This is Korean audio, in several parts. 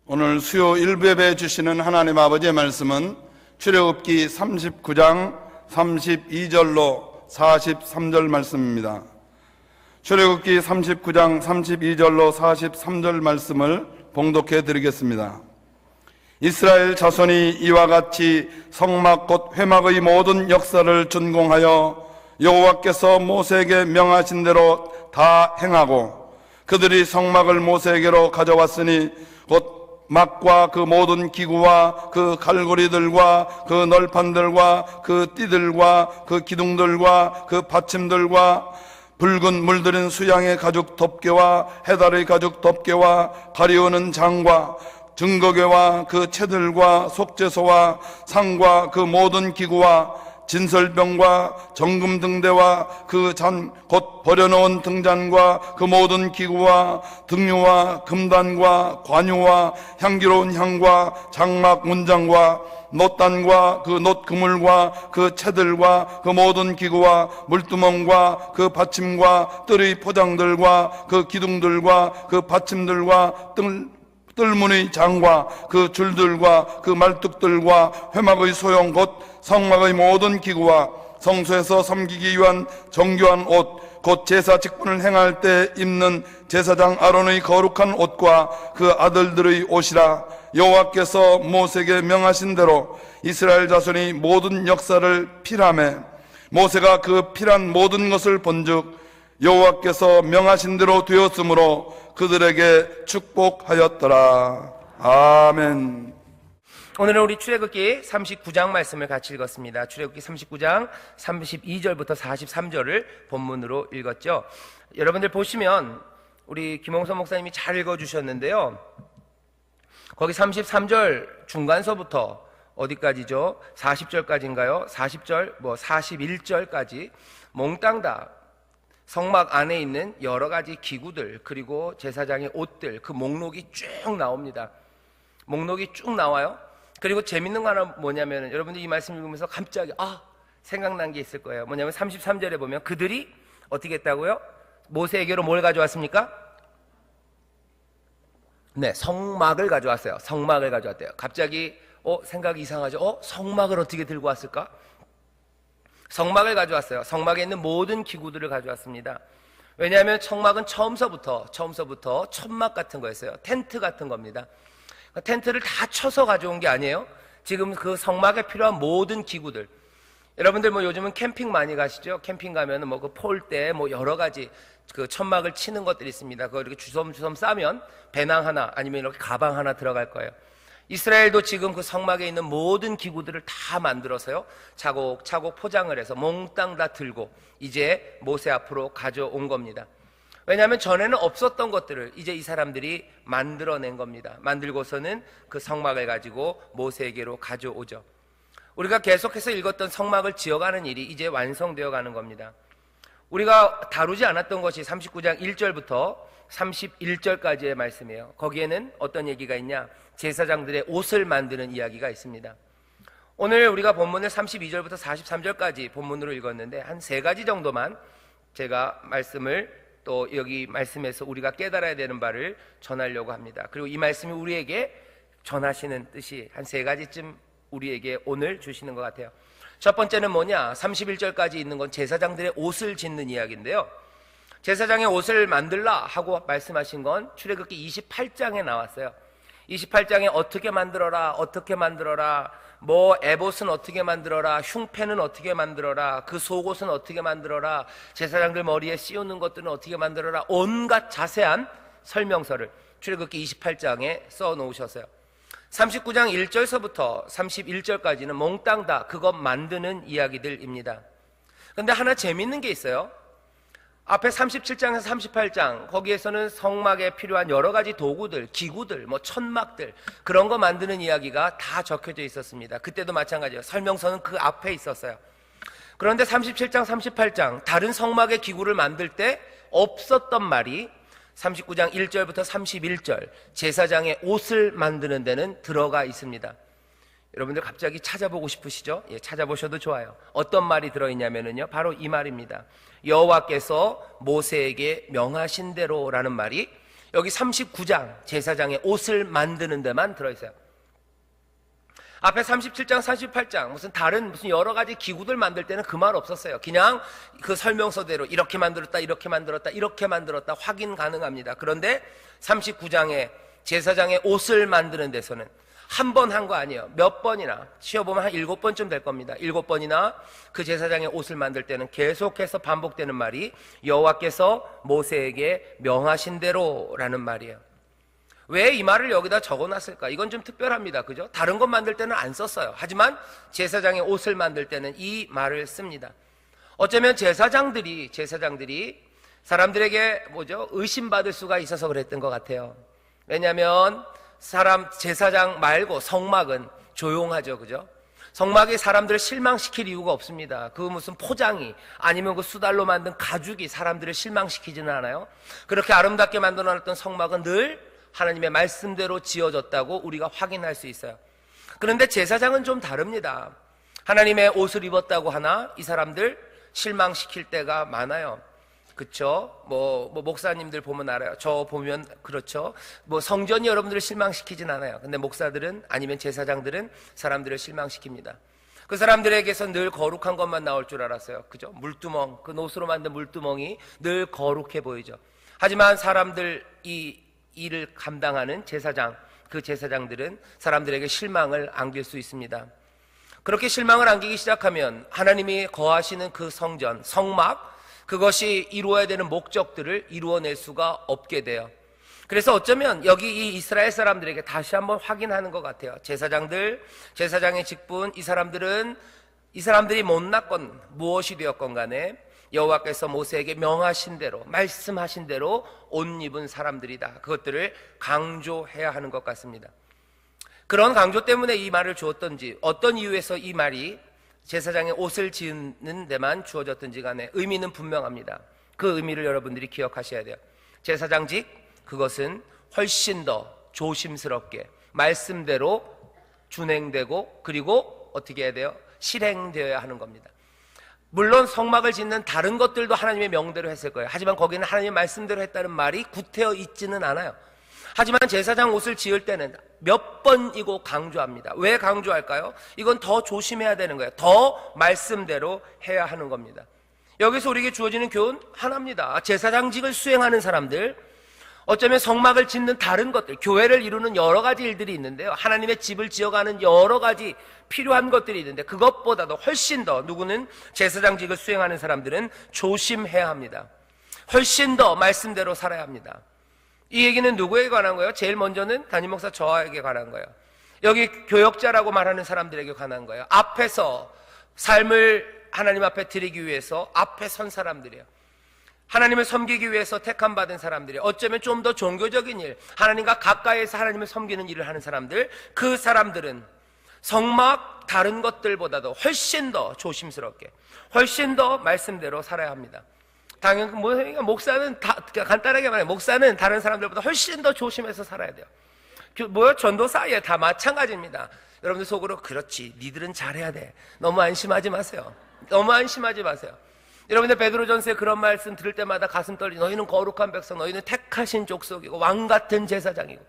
오늘 수요 일부예배 주시는 하나님 아버지의 말씀은 출애굽기 39장 32절로 43절 말씀입니다. 출애굽기 39장 32절로 43절 말씀을 봉독해 드리겠습니다. 이스라엘 자손이 이와 같이 성막 곧 회막의 모든 역사를 준공하여 여호와께서 모세에게 명하신 대로 다 행하고, 그들이 성막을 모세에게로 가져왔으니 곧 막과 그 모든 기구와 그 갈고리들과 그 널판들과 그 띠들과 그 기둥들과 그 받침들과 붉은 물들인 수양의 가죽 덮개와 해달의 가죽 덮개와 가리우는 장과 증거궤와 그 채들과 속죄소와 상과 그 모든 기구와 진설병과 정금 등대와 그 잔 곧 버려놓은 등잔과 그 모든 기구와 등유와 금단과 관유와 향기로운 향과 장막 문장과 놋단과 그 놋그물과 그 채들과 그 모든 기구와 물두멍과 그 받침과 뜰의 포장들과 그 기둥들과 그 받침들과 뜰문의 장과 그 줄들과 그 말뚝들과 회막의 소용 곧 성막의 모든 기구와 성소에서 섬기기 위한 정교한 옷 곧 제사 직분을 행할 때 입는 제사장 아론의 거룩한 옷과 그 아들들의 옷이라. 여호와께서 모세에게 명하신 대로 이스라엘 자손이 모든 역사를 필하매 모세가 그 필한 모든 것을 본즉 여호와께서 명하신 대로 되었으므로 그들에게 축복하였더라. 아멘. 오늘은 우리 출애굽기 39장 말씀을 같이 읽었습니다. 출애굽기 39장 32절부터 43절을 본문으로 읽었죠. 여러분들 보시면 우리 김홍선 목사님이 잘 읽어주셨는데요, 거기 33절 중간서부터 어디까지죠? 40절까지인가요? 40절, 41절까지 몽땅 다 성막 안에 있는 여러 가지 기구들, 그리고 제사장의 옷들, 그 목록이 쭉 나옵니다. 목록이 쭉 나와요. 그리고 재밌는 거 하나 뭐냐면, 여러분들 이 말씀 읽으면서 갑자기 생각난 게 있을 거예요. 뭐냐면 33절에 보면 그들이 어떻게 했다고요? 모세에게로 뭘 가져왔습니까? 네, 성막을 가져왔어요. 성막을 가져왔대요. 갑자기 생각이 이상하죠? 성막을 어떻게 들고 왔을까? 성막을 가져왔어요. 성막에 있는 모든 기구들을 가져왔습니다. 왜냐하면 성막은 처음서부터 천막 같은 거였어요. 텐트 같은 겁니다. 텐트를 다 쳐서 가져온 게 아니에요. 지금 그 성막에 필요한 모든 기구들, 여러분들 요즘은 캠핑 많이 가시죠? 캠핑 가면은 그 폴대 여러 가지 그 천막을 치는 것들이 있습니다. 그거 이렇게 주섬주섬 싸면 배낭 하나 아니면 이렇게 가방 하나 들어갈 거예요. 이스라엘도 지금 그 성막에 있는 모든 기구들을 다 만들어서요, 차곡차곡 포장을 해서 몽땅 다 들고 이제 모세 앞으로 가져온 겁니다. 왜냐하면 전에는 없었던 것들을 이제 이 사람들이 만들어낸 겁니다. 만들고서는 그 성막을 가지고 모세에게로 가져오죠. 우리가 계속해서 읽었던 성막을 지어가는 일이 이제 완성되어 가는 겁니다. 우리가 다루지 않았던 것이 39장 1절부터 31절까지의 말씀이에요. 거기에는 어떤 얘기가 있냐? 제사장들의 옷을 만드는 이야기가 있습니다. 오늘 우리가 본문을 32절부터 43절까지 본문으로 읽었는데 한 3가지 정도만 제가 말씀을 또 여기 말씀에서 우리가 깨달아야 되는 바를 전하려고 합니다. 그리고 이 말씀이 우리에게 전하시는 뜻이 한 3가지쯤 우리에게 오늘 주시는 것 같아요. 첫 번째는 뭐냐? 31절까지 있는 건 제사장들의 옷을 짓는 이야기인데요, 제사장의 옷을 만들라 하고 말씀하신 건 출애굽기 28장에 나왔어요. 28장에 어떻게 만들어라, 에봇은 어떻게 만들어라, 흉패는 어떻게 만들어라, 그 속옷은 어떻게 만들어라, 제사장들 머리에 씌우는 것들은 어떻게 만들어라, 온갖 자세한 설명서를 출애굽기 28장에 써 놓으셨어요. 39장 1절서부터 31절까지는 몽땅 다 그것 만드는 이야기들입니다. 그런데 하나 재밌는 게 있어요. 앞에 37장에서 38장 거기에서는 성막에 필요한 여러 가지 도구들, 기구들, 천막들, 그런 거 만드는 이야기가 다 적혀져 있었습니다. 그때도 마찬가지예요. 설명서는 그 앞에 있었어요. 그런데 37장, 38장 다른 성막의 기구를 만들 때 없었던 말이 39장 1절부터 31절 제사장의 옷을 만드는 데는 들어가 있습니다. 여러분들 갑자기 찾아보고 싶으시죠? 예, 찾아보셔도 좋아요. 어떤 말이 들어있냐면요, 바로 이 말입니다. 여호와께서 모세에게 명하신 대로라는 말이 여기 39장 제사장의 옷을 만드는 데만 들어있어요. 앞에 37장, 38장 무슨 여러 가지 기구들 만들 때는 그 말 없었어요. 그냥 그 설명서대로 이렇게 만들었다, 이렇게 만들었다, 이렇게 만들었다 확인 가능합니다. 그런데 39장에 제사장의 옷을 만드는 데서는 한 번 한 거 아니에요. 몇 번이나 쉬어보면 한 7번쯤 될 겁니다. 7번이나 그 제사장의 옷을 만들 때는 계속해서 반복되는 말이 여호와께서 모세에게 명하신 대로라는 말이에요. 왜 이 말을 여기다 적어놨을까? 이건 좀 특별합니다. 그죠? 다른 것 만들 때는 안 썼어요. 하지만 제사장의 옷을 만들 때는 이 말을 씁니다. 어쩌면 제사장들이 사람들에게 의심받을 수가 있어서 그랬던 것 같아요. 왜냐하면 제사장 말고 성막은 조용하죠. 그죠? 성막이 사람들을 실망시킬 이유가 없습니다. 그 무슨 포장이 아니면 그 수달로 만든 가죽이 사람들을 실망시키지는 않아요. 그렇게 아름답게 만들어놨던 성막은 늘 하나님의 말씀대로 지어졌다고 우리가 확인할 수 있어요. 그런데 제사장은 좀 다릅니다. 하나님의 옷을 입었다고 하나 이 사람들 실망시킬 때가 많아요. 그렇죠? 목사님들 보면 알아요. 저 보면 그렇죠. 성전이 여러분들을 실망시키진 않아요. 근데 목사들은 아니면 제사장들은 사람들을 실망시킵니다. 그 사람들에게서 늘 거룩한 것만 나올 줄 알았어요. 그죠? 물두멍, 그 노스로 만든 물두멍이 늘 거룩해 보이죠. 하지만 사람들 이 일을 감당하는 그 제사장들은 사람들에게 실망을 안길 수 있습니다. 그렇게 실망을 안기기 시작하면 하나님이 거하시는 그 성전, 성막, 그것이 이루어야 되는 목적들을 이루어낼 수가 없게 돼요. 그래서 어쩌면 여기 이 이스라엘 사람들에게 다시 한번 확인하는 것 같아요. 제사장의 직분, 이 사람들이 못났건 무엇이 되었건 간에 여호와께서 모세에게 명하신 대로, 말씀하신 대로 옷 입은 사람들이다. 그것들을 강조해야 하는 것 같습니다. 그런 강조 때문에 이 말을 주었던지, 어떤 이유에서 이 말이 제사장의 옷을 지는 데만 주어졌든지 간에 의미는 분명합니다. 그 의미를 여러분들이 기억하셔야 돼요. 제사장직, 그것은 훨씬 더 조심스럽게 말씀대로 준행되고, 그리고 어떻게 해야 돼요? 실행되어야 하는 겁니다. 물론 성막을 짓는 다른 것들도 하나님의 명대로 했을 거예요. 하지만 거기는 하나님의 말씀대로 했다는 말이 구태여 있지는 않아요. 하지만 제사장 옷을 지을 때는 몇 번이고 강조합니다. 왜 강조할까요? 이건 더 조심해야 되는 거예요. 더 말씀대로 해야 하는 겁니다. 여기서 우리에게 주어지는 교훈 하나입니다. 제사장직을 수행하는 사람들, 어쩌면 성막을 짓는 다른 것들, 교회를 이루는 여러 가지 일들이 있는데요. 하나님의 집을 지어가는 여러 가지 필요한 것들이 있는데, 그것보다도 훨씬 더 누구는 제사장직을 수행하는 사람들은 조심해야 합니다. 훨씬 더 말씀대로 살아야 합니다. 이 얘기는 누구에게 관한 거예요? 제일 먼저는 담임 목사 저에게 관한 거예요. 여기 교역자라고 말하는 사람들에게 관한 거예요. 앞에서 삶을 하나님 앞에 드리기 위해서 앞에 선 사람들이에요. 하나님을 섬기기 위해서 택함 받은 사람들이, 어쩌면 좀 더 종교적인 일, 하나님과 가까이에서 하나님을 섬기는 일을 하는 사람들, 그 사람들은 성막 다른 것들보다도 훨씬 더 조심스럽게, 훨씬 더 말씀대로 살아야 합니다. 당연히 목사는 간단하게 말해, 목사는 다른 사람들보다 훨씬 더 조심해서 살아야 돼요. 전도사에 다 마찬가지입니다. 여러분들 속으로 그렇지, 니들은 잘해야 돼, 너무 안심하지 마세요. 너무 안심하지 마세요. 여러분들 베드로전서에 그런 말씀 들을 때마다 가슴 떨리죠. 너희는 거룩한 백성, 너희는 택하신 족속이고 왕같은 제사장이고.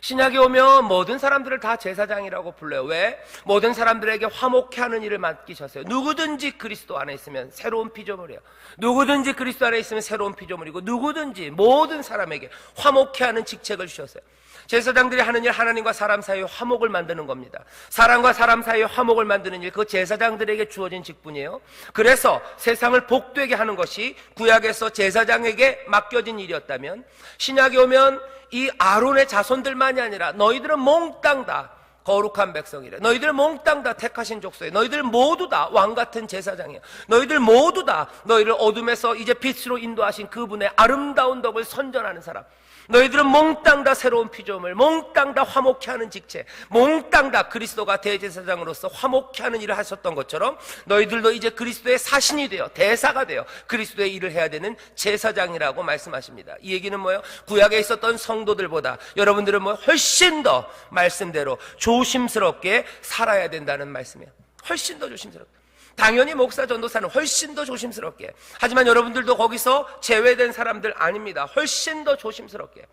신약에 오면 모든 사람들을 다 제사장이라고 불러요. 왜? 모든 사람들에게 화목케 하는 일을 맡기셨어요. 누구든지 그리스도 안에 있으면 새로운 피조물이에요. 누구든지 그리스도 안에 있으면 새로운 피조물이고, 누구든지 모든 사람에게 화목케 하는 직책을 주셨어요. 제사장들이 하는 일, 하나님과 사람 사이의 화목을 만드는 겁니다. 사람과 사람 사이의 화목을 만드는 일, 그 제사장들에게 주어진 직분이에요. 그래서 세상을 복되게 하는 것이 구약에서 제사장에게 맡겨진 일이었다면, 신약에 오면 이 아론의 자손들만이 아니라 너희들은 몽땅 다 거룩한 백성이래. 너희들 몽땅 다 택하신 족속이래. 너희들 모두 다 왕같은 제사장이야. 너희들 모두 다 너희를 어둠에서 이제 빛으로 인도하신 그분의 아름다운 덕을 선전하는 사람. 너희들은 몽땅 다 새로운 피조물, 몽땅 다 화목케 하는 직책, 몽땅 다 그리스도가 대제사장으로서 화목케 하는 일을 하셨던 것처럼 너희들도 이제 그리스도의 사신이 되어, 대사가 되어 그리스도의 일을 해야 되는 제사장이라고 말씀하십니다. 이 얘기는 뭐예요? 구약에 있었던 성도들보다 여러분들은 훨씬 더 말씀대로 조심스럽게 살아야 된다는 말씀이에요. 훨씬 더 조심스럽게. 당연히 목사 전도사는 훨씬 더 조심스럽게. 하지만 여러분들도 거기서 제외된 사람들 아닙니다. 훨씬 더 조심스럽게.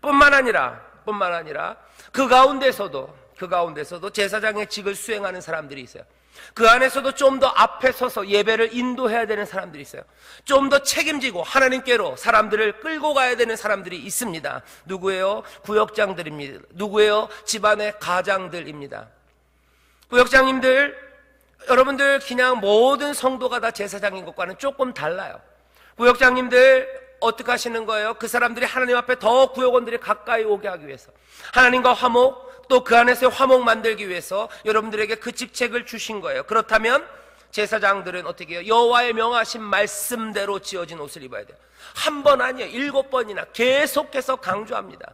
뿐만 아니라 그 가운데서도 제사장의 직을 수행하는 사람들이 있어요. 그 안에서도 좀 더 앞에 서서 예배를 인도해야 되는 사람들이 있어요. 좀 더 책임지고 하나님께로 사람들을 끌고 가야 되는 사람들이 있습니다. 누구예요? 구역장들입니다. 누구예요? 집안의 가장들입니다. 구역장님들, 여러분들 그냥 모든 성도가 다 제사장인 것과는 조금 달라요. 구역장님들 어떻게 하시는 거예요? 그 사람들이 하나님 앞에 더 구역원들이 가까이 오게 하기 위해서, 하나님과 화목, 또 그 안에서의 화목 만들기 위해서 여러분들에게 그 직책을 주신 거예요. 그렇다면 제사장들은 어떻게 해요? 여호와의 명하신 말씀대로 지어진 옷을 입어야 돼요. 한 번 아니에요. 7번이나 계속해서 강조합니다.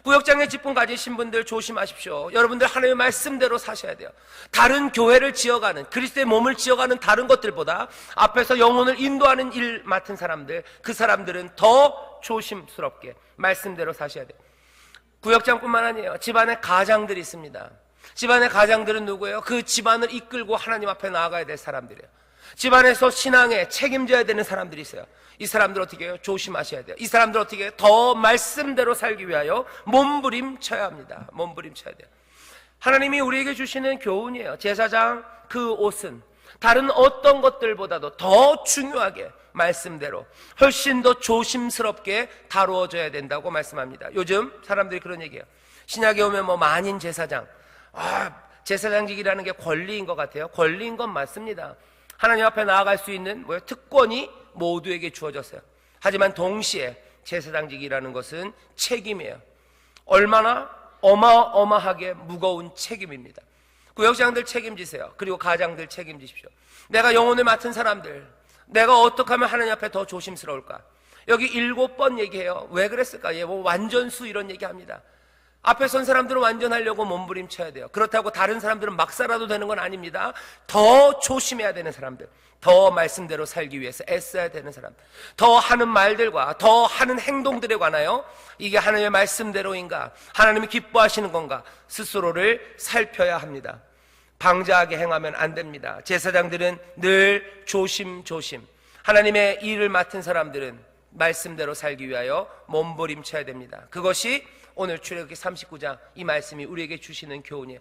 구역장의 직분 가지신 분들 조심하십시오. 여러분들 하나님의 말씀대로 사셔야 돼요. 다른 교회를 지어가는, 그리스도의 몸을 지어가는 다른 것들보다 앞에서 영혼을 인도하는 일 맡은 사람들, 그 사람들은 더 조심스럽게 말씀대로 사셔야 돼요. 구역장뿐만 아니에요. 집안에 가장들이 있습니다. 집안의 가장들은 누구예요? 그 집안을 이끌고 하나님 앞에 나아가야 될 사람들이에요. 집안에서 신앙에 책임져야 되는 사람들이 있어요. 이 사람들 어떻게 해요? 조심하셔야 돼요. 이 사람들 어떻게 해요? 더 말씀대로 살기 위하여 몸부림쳐야 합니다. 몸부림쳐야 돼요. 하나님이 우리에게 주시는 교훈이에요. 제사장 그 옷은 다른 어떤 것들보다도 더 중요하게 말씀대로 훨씬 더 조심스럽게 다루어져야 된다고 말씀합니다. 요즘 사람들이 그런 얘기해요. 신약에 오면 뭐 만인 제사장, 제사장직이라는 게 권리인 것 같아요. 권리인 건 맞습니다. 하나님 앞에 나아갈 수 있는 특권이 모두에게 주어졌어요. 하지만 동시에 제사장직이라는 것은 책임이에요. 얼마나 어마어마하게 무거운 책임입니다. 구역장들 책임지세요. 그리고 가장들 책임지십시오. 내가 영혼을 맡은 사람들, 내가 어떻게 하면 하나님 앞에 더 조심스러울까? 여기 7번 얘기해요. 왜 그랬을까? 뭐 완전수 이런 얘기합니다. 앞에 선 사람들은 완전하려고 몸부림쳐야 돼요. 그렇다고 다른 사람들은 막 살아도 되는 건 아닙니다. 더 조심해야 되는 사람들, 더 말씀대로 살기 위해서 애써야 되는 사람들, 더 하는 말들과 더 하는 행동들에 관하여 이게 하나님의 말씀대로인가, 하나님이 기뻐하시는 건가 스스로를 살펴야 합니다. 방자하게 행하면 안 됩니다. 제사장들은 늘 조심조심, 하나님의 일을 맡은 사람들은 말씀대로 살기 위하여 몸부림쳐야 됩니다. 그것이 오늘 출애굽기 39장 이 말씀이 우리에게 주시는 교훈이에요.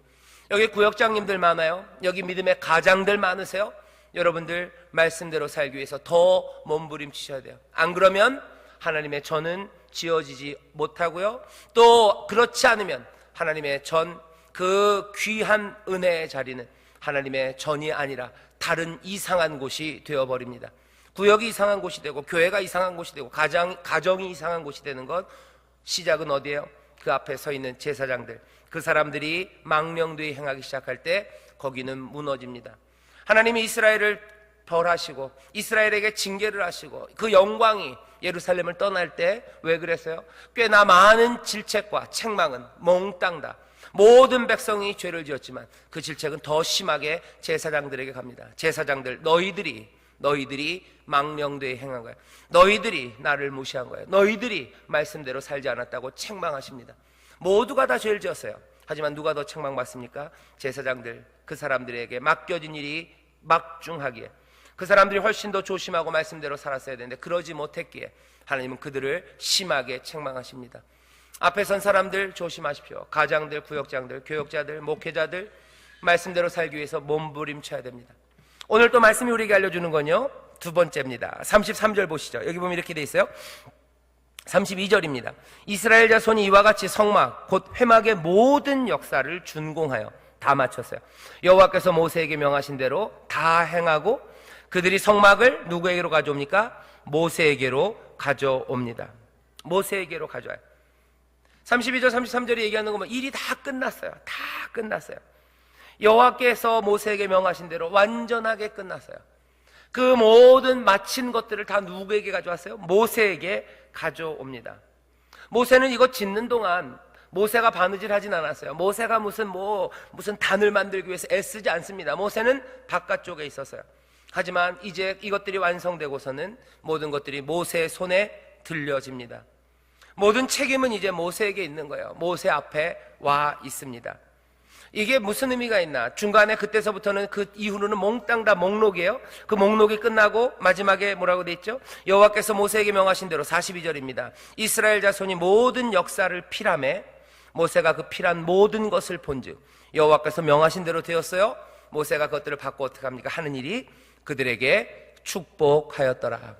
여기 구역장님들 많아요. 여기 믿음의 가장들 많으세요. 여러분들 말씀대로 살기 위해서 더 몸부림치셔야 돼요. 안 그러면 하나님의 전은 지어지지 못하고요, 또 그렇지 않으면 하나님의 전, 그 귀한 은혜의 자리는 하나님의 전이 아니라 다른 이상한 곳이 되어버립니다. 구역이 이상한 곳이 되고 교회가 이상한 곳이 되고 가정이 이상한 곳이 되는 것, 시작은 어디예요? 그 앞에 서 있는 제사장들, 그 사람들이 망령되이 행하기 시작할 때 거기는 무너집니다. 하나님이 이스라엘을 벌하시고 이스라엘에게 징계를 하시고 그 영광이 예루살렘을 떠날 때 왜 그랬어요? 꽤나 많은 질책과 책망은 몽땅 다 모든 백성이 죄를 지었지만 그 질책은 더 심하게 제사장들에게 갑니다. 제사장들, 너희들이 망령되이 행한 거야. 너희들이 나를 무시한 거야. 너희들이 말씀대로 살지 않았다고 책망하십니다. 모두가 다 죄를 지었어요. 하지만 누가 더 책망받습니까? 제사장들, 그 사람들에게 맡겨진 일이 막중하기에 그 사람들이 훨씬 더 조심하고 말씀대로 살았어야 되는데 그러지 못했기에 하나님은 그들을 심하게 책망하십니다. 앞에 선 사람들 조심하십시오. 가장들, 구역장들, 교역자들, 목회자들 말씀대로 살기 위해서 몸부림쳐야 됩니다. 오늘 또 말씀이 우리에게 알려주는 건요, 두 번째입니다. 33절 보시죠. 여기 보면 이렇게 돼 있어요. 32절입니다. 이스라엘 자손이 이와 같이 성막 곧 회막의 모든 역사를 준공하여 다 마쳤어요. 여호와께서 모세에게 명하신 대로 다 행하고 그들이 성막을 누구에게로 가져옵니까? 모세에게로 가져옵니다. 모세에게로 가져와요. 32절 33절이 얘기하는 거면 일이 다 끝났어요. 다 끝났어요. 여호와께서 모세에게 명하신 대로 완전하게 끝났어요. 그 모든 마친 것들을 다 누구에게 가져왔어요? 모세에게 가져옵니다. 모세는 이거 짓는 동안 모세가 바느질 하진 않았어요. 모세가 무슨 단을 만들기 위해서 애쓰지 않습니다. 모세는 바깥쪽에 있었어요. 하지만 이제 이것들이 완성되고서는 모든 것들이 모세의 손에 들려집니다. 모든 책임은 이제 모세에게 있는 거예요. 모세 앞에 와 있습니다. 이게 무슨 의미가 있나? 중간에 그때서부터는 그 이후로는 몽땅 다 목록이에요. 그 목록이 끝나고 마지막에 뭐라고 돼 있죠? 여호와께서 모세에게 명하신 대로 42절입니다. 이스라엘 자손이 모든 역사를 필함에 모세가 그 필한 모든 것을 본즉 여호와께서 명하신 대로 되었어요. 모세가 그것들을 받고 어떻게 합니까? 하는 일이 그들에게 축복하였더라.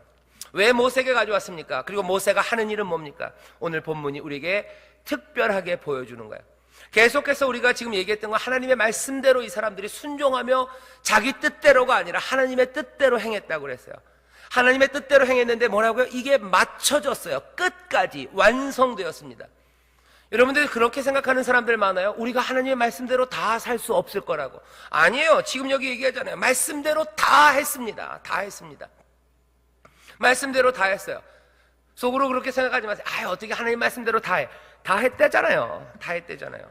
왜 모세에게 가져왔습니까? 그리고 모세가 하는 일은 뭡니까? 오늘 본문이 우리에게 특별하게 보여주는 거예요. 계속해서 우리가 지금 얘기했던 건 하나님의 말씀대로 이 사람들이 순종하며 자기 뜻대로가 아니라 하나님의 뜻대로 행했다고 그랬어요. 하나님의 뜻대로 행했는데 뭐라고요? 이게 맞춰졌어요. 끝까지 완성되었습니다. 여러분들 그렇게 생각하는 사람들 많아요. 우리가 하나님의 말씀대로 다 살 수 없을 거라고. 아니에요. 지금 여기 얘기하잖아요. 말씀대로 다 했습니다. 다 했습니다. 말씀대로 다 했어요. 속으로 그렇게 생각하지 마세요. 어떻게 하나님 말씀대로 다 해. 다 했대잖아요. 다 했대잖아요.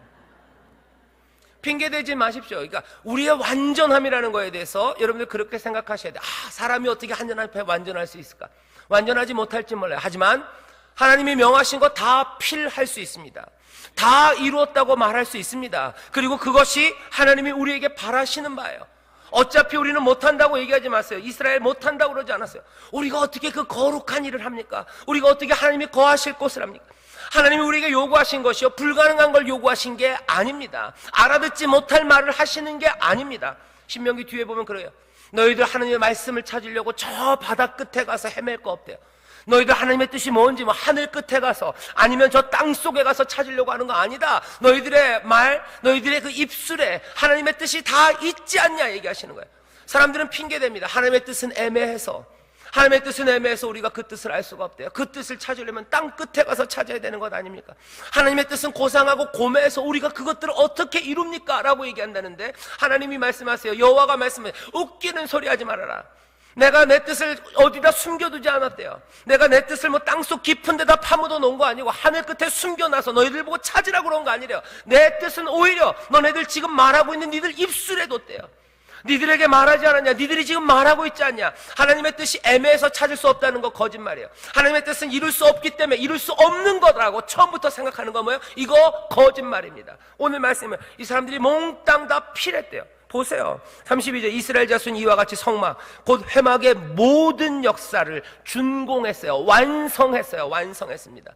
핑계대지 마십시오. 그러니까 우리의 완전함이라는 거에 대해서 여러분들 그렇게 생각하셔야 돼요. 사람이 어떻게 하나님 앞에 완전할 수 있을까? 완전하지 못할지 몰라요. 하지만 하나님이 명하신 거 다 필할 수 있습니다. 다 이루었다고 말할 수 있습니다. 그리고 그것이 하나님이 우리에게 바라시는 바예요. 어차피 우리는 못한다고 얘기하지 마세요. 이스라엘 못한다고 그러지 않았어요. 우리가 어떻게 그 거룩한 일을 합니까? 우리가 어떻게 하나님이 거하실 곳을 합니까? 하나님이 우리에게 요구하신 것이요, 불가능한 걸 요구하신 게 아닙니다. 알아듣지 못할 말을 하시는 게 아닙니다. 신명기 뒤에 보면 그래요. 너희들 하나님의 말씀을 찾으려고 저 바다 끝에 가서 헤맬 거 없대요. 너희들 하나님의 뜻이 뭔지 하늘 끝에 가서 아니면 저 땅 속에 가서 찾으려고 하는 거 아니다. 너희들의 말, 너희들의 그 입술에 하나님의 뜻이 다 있지 않냐 얘기하시는 거예요. 사람들은 핑계댑니다. 하나님의 뜻은 애매해서 우리가 그 뜻을 알 수가 없대요. 그 뜻을 찾으려면 땅 끝에 가서 찾아야 되는 것 아닙니까? 하나님의 뜻은 고상하고 고매해서 우리가 그것들을 어떻게 이룹니까? 라고 얘기한다는데 하나님이 말씀하세요. 여호와가 말씀해. 웃기는 소리 하지 말아라. 내가 내 뜻을 어디다 숨겨두지 않았대요. 내가 내 뜻을 뭐 땅속 깊은 데다 파묻어 놓은 거 아니고 하늘 끝에 숨겨놔서 너희들 보고 찾으라고 그런 거 아니래요. 내 뜻은 오히려 너네들 지금 말하고 있는 니들 입술에 뒀대요. 니들에게 말하지 않았냐? 니들이 지금 말하고 있지 않냐? 하나님의 뜻이 애매해서 찾을 수 없다는 거 거짓말이에요. 하나님의 뜻은 이룰 수 없기 때문에 이룰 수 없는 거라고 처음부터 생각하는 거 뭐예요? 이거 거짓말입니다. 오늘 말씀은 이 사람들이 몽땅 다 필했대요. 보세요. 32절 이스라엘 자손이 이와 같이 성막 곧 회막의 모든 역사를 준공했어요. 완성했습니다.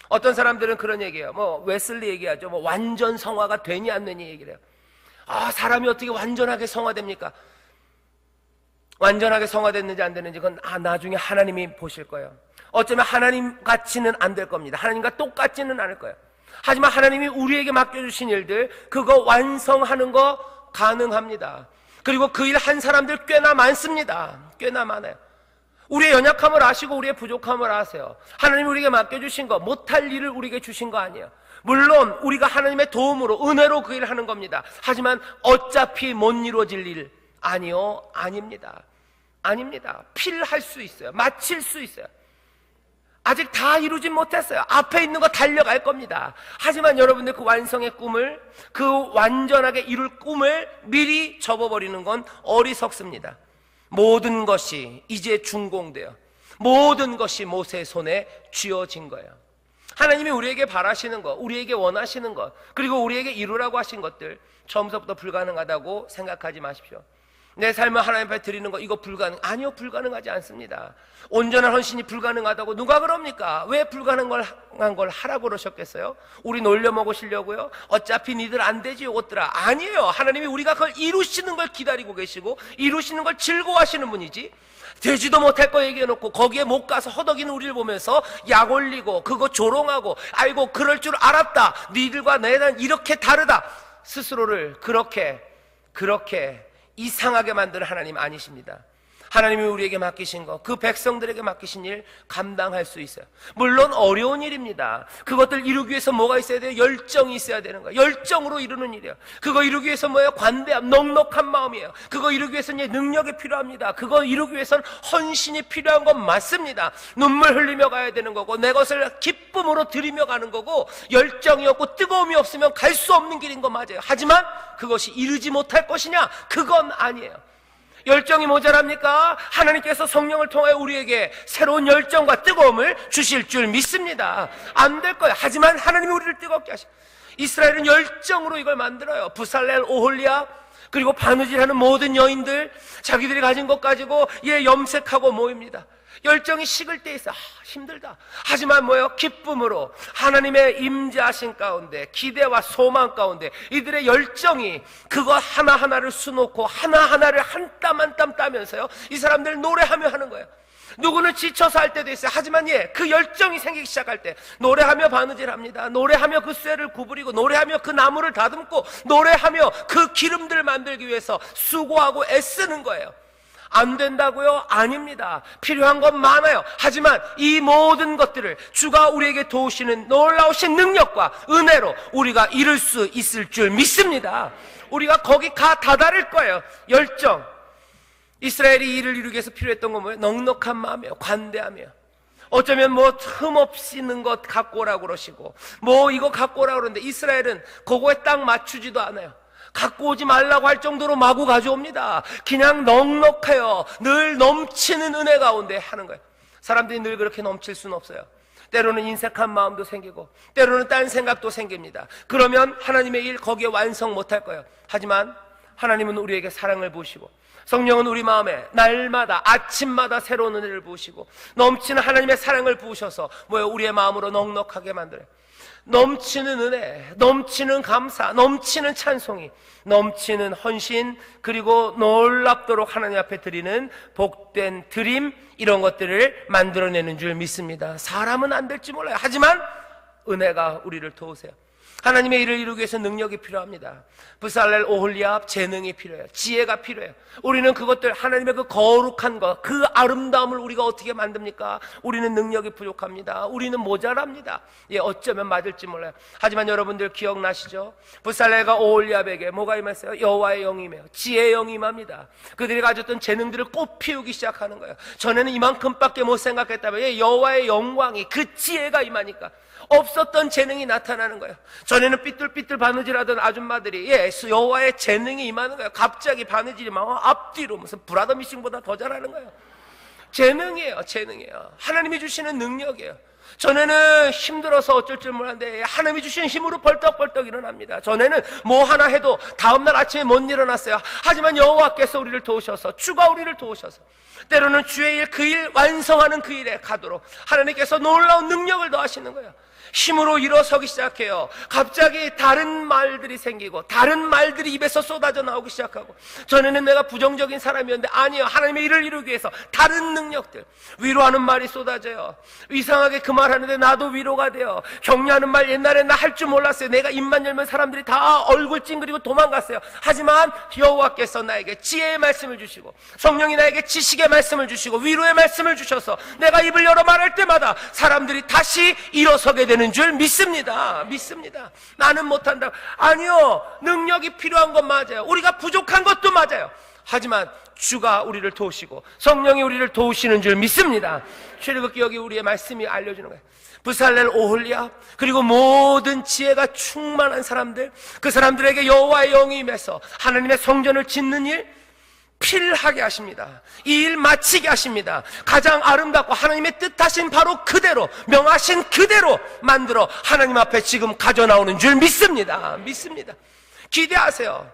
어떤 사람들은 그런 얘기해요. 웨슬리 얘기하죠. 완전 성화가 되니 안 되니 얘기를 해요. 사람이 어떻게 완전하게 성화됩니까? 완전하게 성화됐는지 안 됐는지 그건 나중에 하나님이 보실 거예요. 어쩌면 하나님 같이는 안 될 겁니다. 하나님과 똑같지는 않을 거예요. 하지만 하나님이 우리에게 맡겨주신 일들 그거 완성하는 거 가능합니다. 그리고 그 일 한 사람들 꽤나 많습니다. 꽤나 많아요. 우리의 연약함을 아시고 우리의 부족함을 아세요. 하나님이 우리에게 맡겨주신 거 못할 일을 우리에게 주신 거 아니에요. 물론 우리가 하나님의 도움으로 은혜로 그 일을 하는 겁니다. 하지만 어차피 못 이루어질 일 아닙니다. 필할 수 있어요. 마칠 수 있어요. 아직 다 이루진 못했어요. 앞에 있는 거 달려갈 겁니다. 하지만 여러분들 그 완성의 꿈을, 그 완전하게 이룰 꿈을 미리 접어버리는 건 어리석습니다. 모든 것이 이제 준공돼요. 모든 것이 모세의 손에 쥐어진 거예요. 하나님이 우리에게 바라시는 것, 우리에게 원하시는 것, 그리고 우리에게 이루라고 하신 것들 처음부터 불가능하다고 생각하지 마십시오. 내 삶을 하나님 앞에 드리는 거 이거 아니요, 불가능하지 않습니다. 온전한 헌신이 불가능하다고 누가 그럽니까? 왜 불가능한 걸 하라고 그러셨겠어요? 우리 놀려 먹으시려고요? 어차피 니들 안 되지 옷들아. 아니에요. 하나님이 우리가 그걸 이루시는 걸 기다리고 계시고 이루시는 걸 즐거워하시는 분이지, 되지도 못할 거 얘기해놓고 거기에 못 가서 허덕이는 우리를 보면서 약 올리고 그거 조롱하고 아이고 그럴 줄 알았다, 니들과 내는 이렇게 다르다, 스스로를 그렇게 이상하게 만드는 하나님 아니십니다. 하나님이 우리에게 맡기신 것, 그 백성들에게 맡기신 일 감당할 수 있어요. 물론 어려운 일입니다. 그것들 이루기 위해서 뭐가 있어야 돼요? 열정이 있어야 되는 거예요. 열정으로 이루는 일이에요. 그거 이루기 위해서 뭐예요? 관대함, 넉넉한 마음이에요. 그거 이루기 위해서는 능력이 필요합니다. 그거 이루기 위해서는 헌신이 필요한 건 맞습니다. 눈물 흘리며 가야 되는 거고 내 것을 기쁨으로 드리며 가는 거고, 열정이 없고 뜨거움이 없으면 갈 수 없는 길인 거 맞아요. 하지만 그것이 이루지 못할 것이냐? 그건 아니에요. 열정이 모자랍니까? 하나님께서 성령을 통하여 우리에게 새로운 열정과 뜨거움을 주실 줄 믿습니다. 안 될 거예요. 하지만 하나님이 우리를 뜨겁게 하셔. 이스라엘은 열정으로 이걸 만들어요. 부살렐, 오홀리압, 그리고 바느질하는 모든 여인들, 자기들이 가진 것 가지고 염색하고 모입니다. 열정이 식을 때 있어. 힘들다. 하지만 뭐예요? 기쁨으로 하나님의 임재하신 가운데, 기대와 소망 가운데 이들의 열정이 그것 하나하나를 수놓고 하나하나를 한 땀 한 땀 따면서요, 이 사람들 노래하며 하는 거예요. 누구는 지쳐서 할 때도 있어요. 하지만 그 열정이 생기기 시작할 때 노래하며 바느질합니다. 노래하며 그 쇠를 구부리고, 노래하며 그 나무를 다듬고, 노래하며 그 기름들을 만들기 위해서 수고하고 애쓰는 거예요. 안 된다고요? 아닙니다. 필요한 건 많아요. 하지만 이 모든 것들을 주가 우리에게 도우시는 놀라우신 능력과 은혜로 우리가 이룰 수 있을 줄 믿습니다. 우리가 거기 다다를 거예요. 열정. 이스라엘이 이를 이루기 위해서 필요했던 건 뭐예요? 넉넉한 마음이에요. 관대함이에요. 어쩌면 틈없이 있는 것 갖고 오라고 그러시고, 이거 갖고 오라고 그러는데 이스라엘은 그거에 딱 맞추지도 않아요. 갖고 오지 말라고 할 정도로 마구 가져옵니다. 그냥 넉넉해요. 늘 넘치는 은혜 가운데 하는 거예요. 사람들이 늘 그렇게 넘칠 수는 없어요. 때로는 인색한 마음도 생기고, 때로는 딴 생각도 생깁니다. 그러면 하나님의 일 거기에 완성 못할 거예요. 하지만 하나님은 우리에게 사랑을 부으시고, 성령은 우리 마음에 날마다 아침마다 새로운 은혜를 부으시고, 넘치는 하나님의 사랑을 부으셔서 우리의 마음으로 넉넉하게 만들어요. 넘치는 은혜, 넘치는 감사, 넘치는 찬송이, 넘치는 헌신, 그리고 놀랍도록 하나님 앞에 드리는 복된 드림, 이런 것들을 만들어내는 줄 믿습니다. 사람은 안 될지 몰라요. 하지만 은혜가 우리를 도우세요. 하나님의 일을 이루기 위해서 능력이 필요합니다. 부살렐, 오홀리압, 재능이 필요해요. 지혜가 필요해요. 우리는 그것들, 하나님의 그 거룩한 것, 그 아름다움을 우리가 어떻게 만듭니까? 우리는 능력이 부족합니다. 우리는 모자랍니다. 어쩌면 맞을지 몰라요. 하지만 여러분들 기억나시죠? 부살렐과 오홀리압에게 뭐가 임했어요? 여호와의 영이 임해요. 지혜의 영이 임합니다. 그들이 가졌던 재능들을 꽃 피우기 시작하는 거예요. 전에는 이만큼밖에 못 생각했다면 여호와의 영광이, 그 지혜가 임하니까 없었던 재능이 나타나는 거예요. 전에는 삐뚤삐뚤 바느질하던 아줌마들이 여호와의 재능이 임하는 거예요. 갑자기 바느질이 막 앞뒤로 무슨 브라더 미싱보다 더 잘하는 거예요. 재능이에요. 하나님이 주시는 능력이에요. 전에는 힘들어서 어쩔 줄 몰랐는데 하나님이 주시는 힘으로 벌떡벌떡 일어납니다. 전에는 뭐 하나 해도 다음날 아침에 못 일어났어요. 하지만 여호와께서 우리를 도우셔서, 주가 우리를 도우셔서, 때로는 주의 일, 그 일 완성하는 그 일에 가도록 하나님께서 놀라운 능력을 더하시는 거예요. 힘으로 일어서기 시작해요. 갑자기 다른 말들이 생기고, 다른 말들이 입에서 쏟아져 나오기 시작하고, 전에는 내가 부정적인 사람이었는데 아니요, 하나님의 일을 이루기 위해서 다른 능력들, 위로하는 말이 쏟아져요. 이상하게 그 말 하는데 나도 위로가 돼요. 격려하는 말, 옛날에 나 할 줄 몰랐어요. 내가 입만 열면 사람들이 다 얼굴 찡그리고 도망갔어요. 하지만 여호와께서 나에게 지혜의 말씀을 주시고, 성령이 나에게 지식의 말씀을 주시고, 위로의 말씀을 주셔서 내가 입을 열어 말할 때마다 사람들이 다시 일어서게 되는 줄 믿습니다. 나는 못한다. 아니요, 능력이 필요한 건 맞아요. 우리가 부족한 것도 맞아요. 하지만 주가 우리를 도우시고 성령이 우리를 도우시는 줄 믿습니다. 출애굽기 여기 우리의 말씀이 알려주는 거예요. 부살렐, 오홀리압, 그리고 모든 지혜가 충만한 사람들, 그 사람들에게 여호와의 영이 임해서 하나님의 성전을 짓는 일 필하게 하십니다. 이 일 마치게 하십니다. 가장 아름답고 하나님의 뜻하신 바로 그대로, 명하신 그대로 만들어 하나님 앞에 지금 가져나오는 줄 믿습니다. 기대하세요.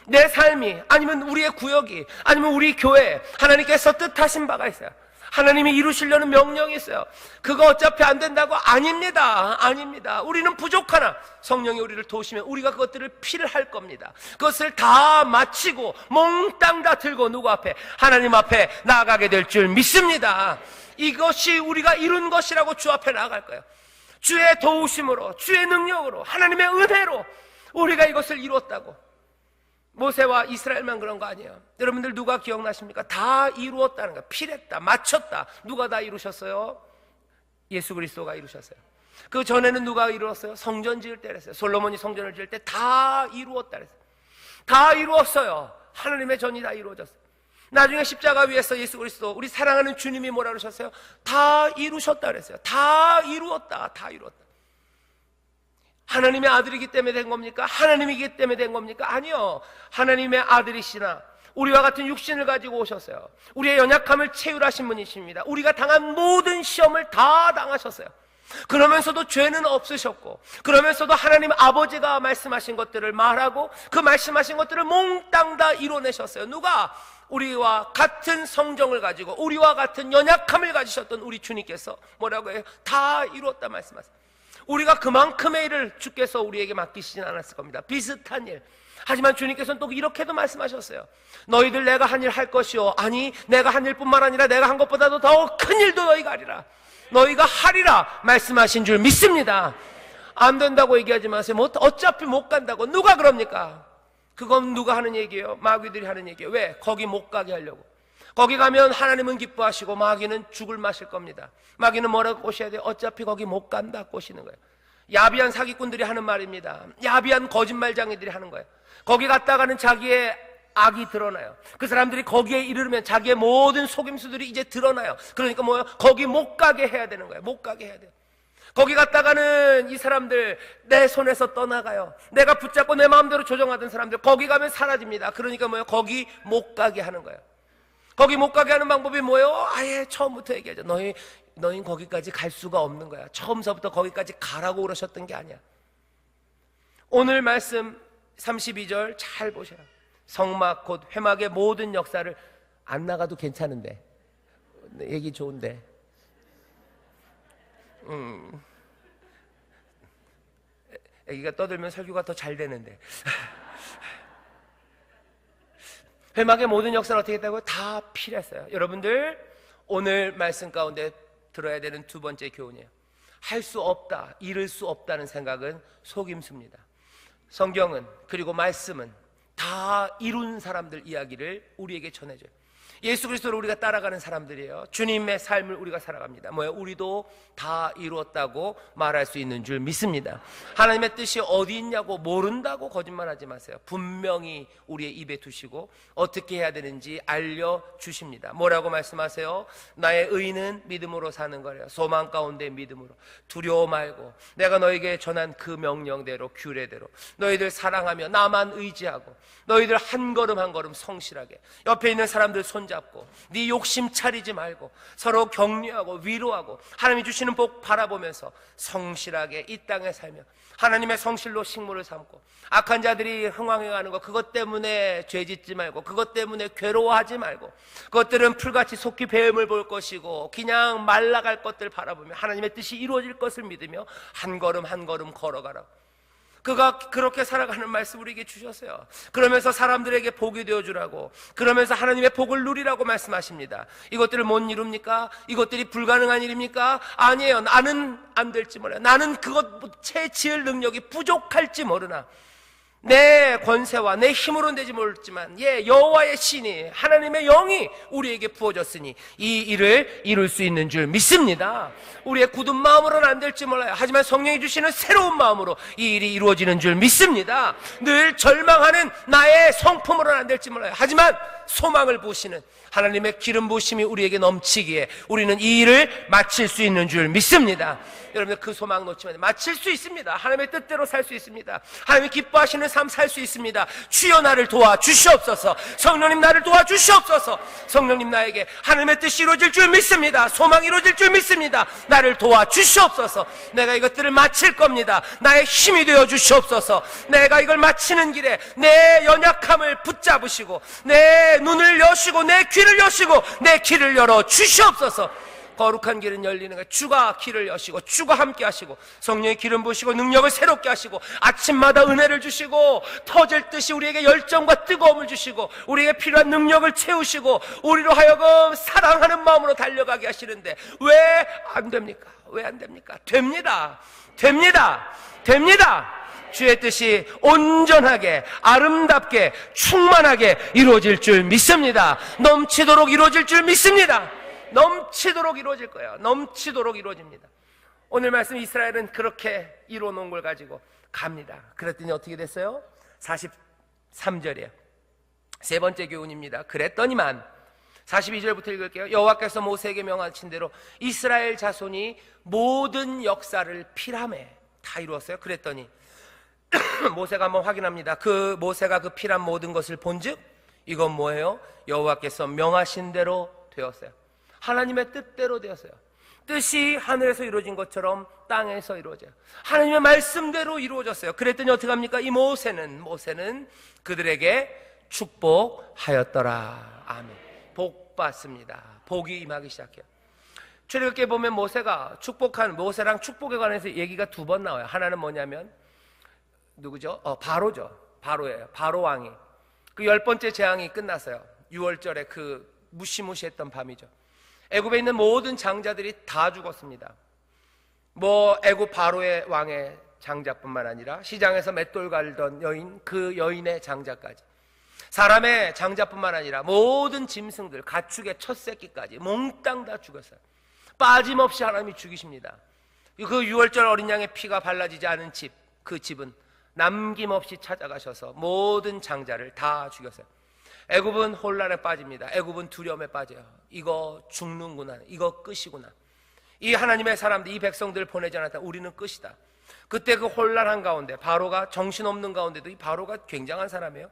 내 삶이, 아니면 우리의 구역이, 아니면 우리 교회, 하나님께서 뜻하신 바가 있어요. 하나님이 이루시려는 명령이 있어요. 그거 어차피 안 된다고? 아닙니다. 우리는 부족하나 성령이 우리를 도우시면 우리가 그것들을 필할 겁니다. 그것을 다 마치고 몽땅 다 들고 누구 앞에? 하나님 앞에 나아가게 될 줄 믿습니다. 이것이 우리가 이룬 것이라고 주 앞에 나아갈 거예요. 주의 도우심으로, 주의 능력으로, 하나님의 은혜로 우리가 이것을 이루었다고. 모세와 이스라엘만 그런 거 아니에요. 여러분들 누가 기억나십니까? 다 이루었다는 거예요. 필했다, 마쳤다. 누가 다 이루셨어요? 예수 그리스도가 이루셨어요. 그 전에는 누가 이루었어요? 성전 지을 때 그랬어요. 솔로몬이 성전을 지을 때 다 이루었다 그랬어요. 다 이루었어요. 하나님의 전이 다 이루어졌어요. 나중에 십자가 위에서 예수 그리스도, 우리 사랑하는 주님이 뭐라 그러셨어요? 다 이루셨다 그랬어요. 다 이루었다. 하나님의 아들이기 때문에 된 겁니까? 하나님이기 때문에 된 겁니까? 아니요. 하나님의 아들이시나 우리와 같은 육신을 가지고 오셨어요. 우리의 연약함을 채울하신 분이십니다. 우리가 당한 모든 시험을 다 당하셨어요. 그러면서도 죄는 없으셨고, 그러면서도 하나님 아버지가 말씀하신 것들을 말하고 그 말씀하신 것들을 몽땅 다 이뤄내셨어요. 누가? 우리와 같은 성정을 가지고 우리와 같은 연약함을 가지셨던 우리 주님께서 뭐라고 해요? 다 이루었다 말씀하세요. 우리가 그만큼의 일을 주께서 우리에게 맡기시진 않았을 겁니다. 비슷한 일. 하지만 주님께서는 또 이렇게도 말씀하셨어요. 너희들 내가 한 일 할 것이요, 아니 내가 한 일뿐만 아니라 내가 한 것보다도 더 큰 일도 너희가 하리라. 너희가 하리라 말씀하신 줄 믿습니다. 안 된다고 얘기하지 마세요. 뭐 어차피 못 간다고. 누가 그럽니까? 그건 누가 하는 얘기예요? 마귀들이 하는 얘기예요. 왜? 거기 못 가게 하려고. 거기 가면 하나님은 기뻐하시고 마귀는 죽을 마실 겁니다. 마귀는 뭐라고 꼬셔야 돼요? 어차피 거기 못 간다 꼬시는 거예요. 야비한 사기꾼들이 하는 말입니다. 야비한 거짓말장애들이 하는 거예요. 거기 갔다가는 자기의 악이 드러나요. 그 사람들이 거기에 이르면 자기의 모든 속임수들이 이제 드러나요. 그러니까 뭐예요? 거기 못 가게 해야 되는 거예요. 못 가게 해야 돼요. 거기 갔다가는 이 사람들 내 손에서 떠나가요. 내가 붙잡고 내 마음대로 조정하던 사람들 거기 가면 사라집니다. 그러니까 뭐예요? 거기 못 가게 하는 거예요. 거기 못 가게 하는 방법이 뭐예요? 아예 처음부터 얘기하죠. 너희 거기까지 갈 수가 없는 거야. 처음서부터 거기까지 가라고 그러셨던 게 아니야. 오늘 말씀 32절 잘 보셔요. 성막 곧 회막의 모든 역사를 안 나가도 괜찮은데 얘기 좋은데 애기가 떠들면 설교가 더 잘 되는데 회막의 모든 역사를 어떻게 했다고요? 다 필요했어요. 여러분들 오늘 말씀 가운데 들어야 되는 두 번째 교훈이에요. 할 수 없다, 이룰 수 없다는 생각은 속임수입니다. 성경은 그리고 말씀은 다 이룬 사람들 이야기를 우리에게 전해줘요. 예수 그리스도를 우리가 따라가는 사람들이에요. 주님의 삶을 우리가 살아갑니다. 뭐예요? 우리도 다 이루었다고 말할 수 있는 줄 믿습니다. 하나님의 뜻이 어디 있냐고 모른다고 거짓말하지 마세요. 분명히 우리의 입에 두시고 어떻게 해야 되는지 알려주십니다. 뭐라고 말씀하세요? 나의 의는 믿음으로 사는 거래요. 소망 가운데 믿음으로. 두려워 말고 내가 너에게 전한 그 명령대로 규례대로 너희들 사랑하며 나만 의지하고 너희들 한 걸음 한 걸음 성실하게 옆에 있는 사람들 손잡고 네 욕심 차리지 말고 서로 격려하고 위로하고 하나님이 주시는 복 바라보면서 성실하게 이 땅에 살며 하나님의 성실로 식물을 삼고 악한 자들이 흥황해가는 거 그것 때문에 죄짓지 말고 그것 때문에 괴로워하지 말고 그것들은 풀같이 속히 배음을 볼 것이고 그냥 말라갈 것들 바라보며 하나님의 뜻이 이루어질 것을 믿으며 한 걸음 한 걸음 걸어가라. 그가 그렇게 살아가는 말씀 우리에게 주셨어요. 그러면서 사람들에게 복이 되어주라고, 그러면서 하나님의 복을 누리라고 말씀하십니다. 이것들을 못 이룹니까? 이것들이 불가능한 일입니까? 아니에요. 나는 안 될지 몰라요. 나는 그것 채 지을 능력이 부족할지 모르나 내 권세와 내 힘으로는 되지 모르지만 여호와의 신이 하나님의 영이 우리에게 부어졌으니 이 일을 이룰 수 있는 줄 믿습니다. 우리의 굳은 마음으로는 안 될지 몰라요. 하지만 성령이 주시는 새로운 마음으로 이 일이 이루어지는 줄 믿습니다. 늘 절망하는 나의 성품으로는 안 될지 몰라요. 하지만 소망을 부으시는 하나님의 기름 부으심이 우리에게 넘치기에 우리는 이 일을 마칠 수 있는 줄 믿습니다. 여러분들 그 소망 놓치면 마칠 수 있습니다. 하나님의 뜻대로 살 수 있습니다. 하나님이 기뻐하시는 삶 살 수 있습니다. 주여 나를 도와주시옵소서. 성령님 나를 도와주시옵소서. 성령님 나에게 하나님의 뜻이 이루어질 줄 믿습니다. 소망이 이루어질 줄 믿습니다. 나를 도와주시옵소서. 내가 이것들을 마칠 겁니다. 나의 힘이 되어 주시옵소서. 내가 이걸 마치는 길에 내 연약함을 붙잡으시고 내 눈을 여시고 내 귀를 여시고 내 길을 열어 주시옵소서. 거룩한 길은 열리는 거예요. 주가 길을 여시고 주가 함께 하시고 성령의 기름 부으시고 능력을 새롭게 하시고 아침마다 은혜를 주시고 터질 듯이 우리에게 열정과 뜨거움을 주시고 우리에게 필요한 능력을 채우시고 우리로 하여금 사랑하는 마음으로 달려가게 하시는데 왜 안 됩니까? 왜 안 됩니까? 됩니다. 됩니다. 됩니다. 주의 뜻이 온전하게 아름답게 충만하게 이루어질 줄 믿습니다. 넘치도록 이루어질 줄 믿습니다. 넘치도록 이루어질 거예요. 넘치도록 이루어집니다. 오늘 말씀 이스라엘은 그렇게 이루어놓은 걸 가지고 갑니다. 그랬더니 어떻게 됐어요? 43절이에요. 세 번째 교훈입니다. 그랬더니만 42절부터 읽을게요. 여호와께서 모세에게 명하신 대로 이스라엘 자손이 모든 역사를 필함에 다 이루었어요. 그랬더니 모세가 한번 확인합니다. 그 모세가 그 필한 모든 것을 본즉 이건 뭐예요? 여호와께서 명하신 대로 되었어요. 하나님의 뜻대로 되었어요. 뜻이 하늘에서 이루어진 것처럼 땅에서 이루어져요. 하나님의 말씀대로 이루어졌어요. 그랬더니 어떻게 합니까? 이 모세는 그들에게 축복하였더라. 아멘. 복 받습니다. 복이 임하기 시작해요. 출애굽기에 보면 모세랑 축복에 관해서 얘기가 두 번 나와요. 하나는 뭐냐면 누구죠? 바로죠. 바로예요. 바로 왕이 그 10번째 재앙이 끝났어요. 6월절에 그 무시무시했던 밤이죠. 애굽에 있는 모든 장자들이 다 죽었습니다. 애굽 바로의 왕의 장자뿐만 아니라 시장에서 맷돌 갈던 여인, 그 여인의 장자까지, 사람의 장자뿐만 아니라 모든 짐승들, 가축의 첫 새끼까지 몽땅 다 죽었어요. 빠짐없이 하나님이 죽이십니다. 그 6월절 어린 양의 피가 발라지지 않은 집, 그 집은 남김없이 찾아가셔서 모든 장자를 다 죽였어요. 애굽은 혼란에 빠집니다. 애굽은 두려움에 빠져요. 이거 죽는구나, 이거 끝이구나. 이 하나님의 사람들, 이 백성들을 보내지 않았다, 우리는 끝이다. 그때 그 혼란한 가운데, 바로가 정신없는 가운데도, 이 바로가 굉장한 사람이에요.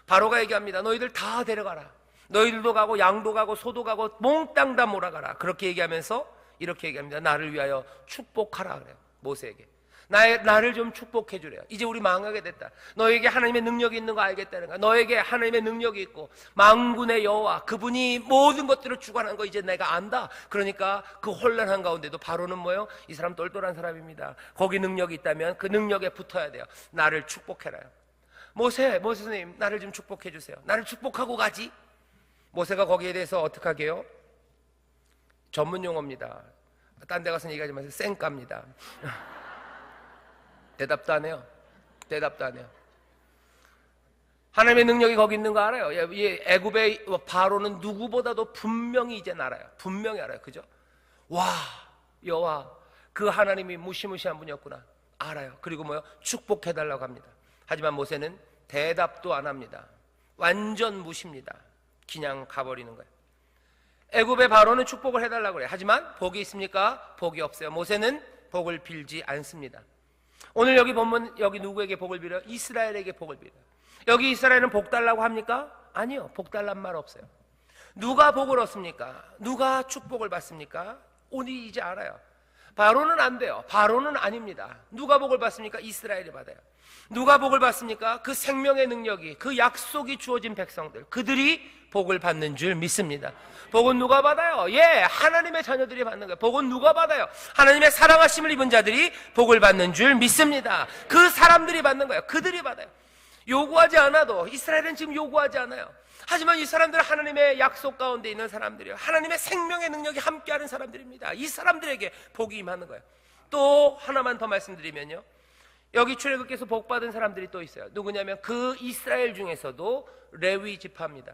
바로가 얘기합니다. 너희들 다 데려가라. 너희들도 가고 양도 가고 소도 가고 몽땅 다 몰아가라. 그렇게 얘기하면서 이렇게 얘기합니다. 나를 위하여 축복하라 그래요. 모세에게 나를 좀 축복해 주래요. 이제 우리 망하게 됐다. 너에게 하나님의 능력이 있는 거 알겠다는 거야. 너에게 하나님의 능력이 있고 만군의 여호와, 그분이 모든 것들을 주관하는 거 이제 내가 안다. 그러니까 그 혼란한 가운데도 바로는 뭐예요? 이 사람 똘똘한 사람입니다. 거기 능력이 있다면 그 능력에 붙어야 돼요. 나를 축복해라요. 모세 선생님, 나를 좀 축복해 주세요. 나를 축복하고 가지. 모세가 거기에 대해서 어떻게 하게요? 전문 용어입니다. 딴 데 가서 얘기하지 마세요. 쌩까입니다. 대답도 안 해요. 하나님의 능력이 거기 있는 거 알아요. 애굽의 바로는 누구보다도 분명히 이제 알아요. 분명히 알아요. 그죠? 와, 여호와 그 하나님이 무시무시한 분이었구나. 알아요. 그리고 축복해달라고 합니다. 하지만 모세는 대답도 안 합니다. 완전 무시입니다. 그냥 가버리는 거예요. 애굽의 바로는 축복을 해달라고 그래요. 하지만 복이 있습니까? 복이 없어요. 모세는 복을 빌지 않습니다. 오늘 여기 보면 여기 누구에게 복을 빌어요? 이스라엘에게 복을 빌어요. 여기 이스라엘은 복 달라고 합니까? 아니요. 복 달란 말 없어요. 누가 복을 얻습니까? 누가 축복을 받습니까? 오늘 이제 알아요. 바로는 안 돼요. 바로는 아닙니다. 누가 복을 받습니까? 이스라엘이 받아요. 누가 복을 받습니까? 그 생명의 능력이, 그 약속이 주어진 백성들, 그들이 복을 받는 줄 믿습니다. 복은 누가 받아요? 하나님의 자녀들이 받는 거예요. 복은 누가 받아요? 하나님의 사랑하심을 입은 자들이 복을 받는 줄 믿습니다. 그 사람들이 받는 거예요. 그들이 받아요. 요구하지 않아도, 이스라엘은 지금 요구하지 않아요. 하지만 이 사람들은 하나님의 약속 가운데 있는 사람들이에요. 하나님의 생명의 능력이 함께하는 사람들입니다. 이 사람들에게 복이 임하는 거예요. 또 하나만 더 말씀드리면요, 여기 출애굽기에서 복 받은 사람들이 또 있어요. 누구냐면 그 이스라엘 중에서도 레위 지파입니다.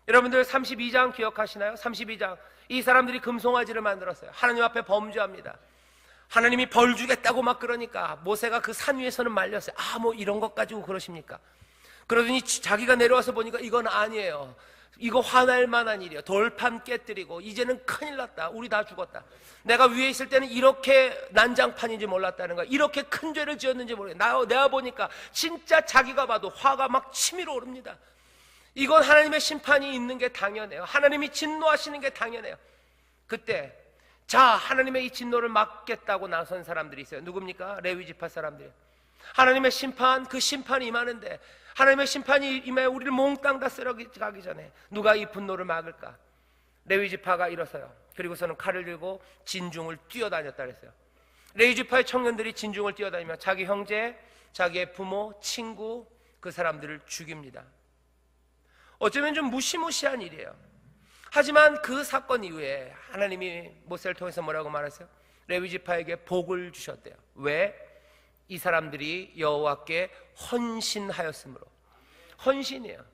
여러분들 32장 기억하시나요? 32장, 이 사람들이 금송아지를 만들었어요. 하나님 앞에 범죄합니다. 하나님이 벌 주겠다고 막 그러니까 모세가 그 산 위에서는 말렸어요. 이런 것 가지고 그러십니까? 그러더니 자기가 내려와서 보니까 이건 아니에요. 이거 화날 만한 일이에요. 돌판 깨뜨리고 이제는 큰일 났다. 우리 다 죽었다. 내가 위에 있을 때는 이렇게 난장판인지 몰랐다는 거야. 이렇게 큰 죄를 지었는지 모르겠어요. 내가 보니까 진짜 자기가 봐도 화가 막 치밀어 오릅니다. 이건 하나님의 심판이 있는 게 당연해요. 하나님이 진노하시는 게 당연해요. 그때 하나님의 이 진노를 막겠다고 나선 사람들이 있어요. 누굽니까? 레위 지파 사람들이에요. 하나님의 심판, 그 심판이 임하는데, 하나님의 심판이 임해 우리를 몽땅 다 쓸어가기 전에 누가 이 분노를 막을까? 레위 지파가 일어서요. 그리고서는 칼을 들고 진중을 뛰어다녔다 그랬어요. 레위 지파의 청년들이 진중을 뛰어다니며 자기 형제, 자기의 부모, 친구, 그 사람들을 죽입니다. 어쩌면 좀 무시무시한 일이에요. 하지만 그 사건 이후에 하나님이 모세를 통해서 뭐라고 말했어요? 레위 지파에게 복을 주셨대요. 왜? 이 사람들이 여호와께 헌신하였으므로. 헌신이에요.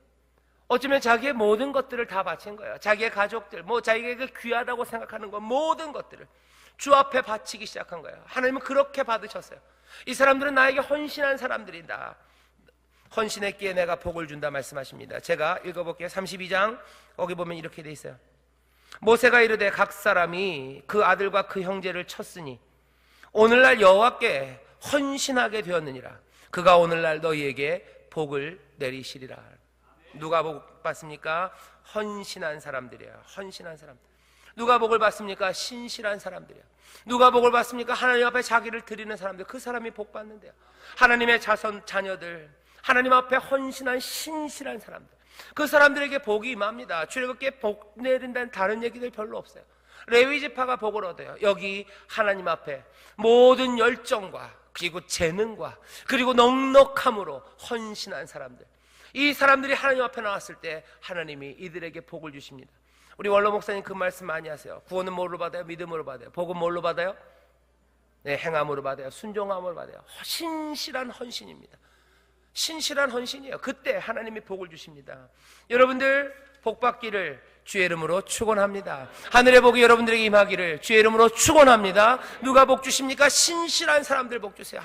어쩌면 자기의 모든 것들을 다 바친 거예요. 자기의 가족들, 자기에게 귀하다고 생각하는 것, 모든 것들을 주 앞에 바치기 시작한 거예요. 하나님은 그렇게 받으셨어요. 이 사람들은 나에게 헌신한 사람들이다. 헌신했기에 내가 복을 준다 말씀하십니다. 제가 읽어볼게요. 32장 거기 보면 이렇게 돼 있어요. 모세가 이르되 각 사람이 그 아들과 그 형제를 쳤으니 오늘날 여호와께 헌신하게 되었느니라. 그가 오늘날 너희에게 복을 내리시리라. 누가 복 받습니까? 헌신한 사람들이에요. 헌신한 사람들. 누가 복을 받습니까? 신실한 사람들이요. 누가 복을 받습니까? 하나님 앞에 자기를 드리는 사람들. 그 사람이 복 받는데요. 하나님의 자녀들, 하나님 앞에 헌신한 신실한 사람들, 그 사람들에게 복이 임합니다. 출애굽기에 복 내린다는 다른 얘기들 별로 없어요. 레위 지파가 복을 얻어요. 여기 하나님 앞에 모든 열정과 그리고 재능과 그리고 넉넉함으로 헌신한 사람들, 이 사람들이 하나님 앞에 나왔을 때 하나님이 이들에게 복을 주십니다. 우리 원로 목사님 그 말씀 많이 하세요. 구원은 뭘로 받아요? 믿음으로 받아요. 복은 뭘로 받아요? 네, 행함으로 받아요. 순종함으로 받아요. 신실한 헌신입니다. 신실한 헌신이에요. 그때 하나님이 복을 주십니다. 여러분들 복 받기를 주의 이름으로 축원합니다. 하늘의 복이 여러분들에게 임하기를 주의 이름으로 축원합니다. 누가 복 주십니까? 신실한 사람들 복 주세요.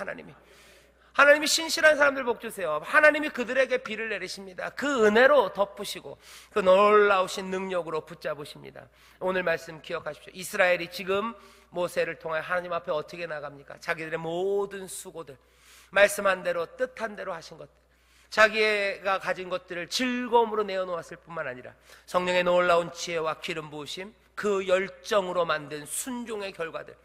하나님이 신실한 사람들 복 주세요. 하나님이 그들에게 비를 내리십니다. 그 은혜로 덮으시고 그 놀라우신 능력으로 붙잡으십니다. 오늘 말씀 기억하십시오. 이스라엘이 지금 모세를 통해 하나님 앞에 어떻게 나갑니까? 자기들의 모든 수고들, 말씀한 대로 뜻한 대로 하신 것들, 자기가 가진 것들을 즐거움으로 내어놓았을 뿐만 아니라 성령의 놀라운 지혜와 기름 부으심, 그 열정으로 만든 순종의 결과들,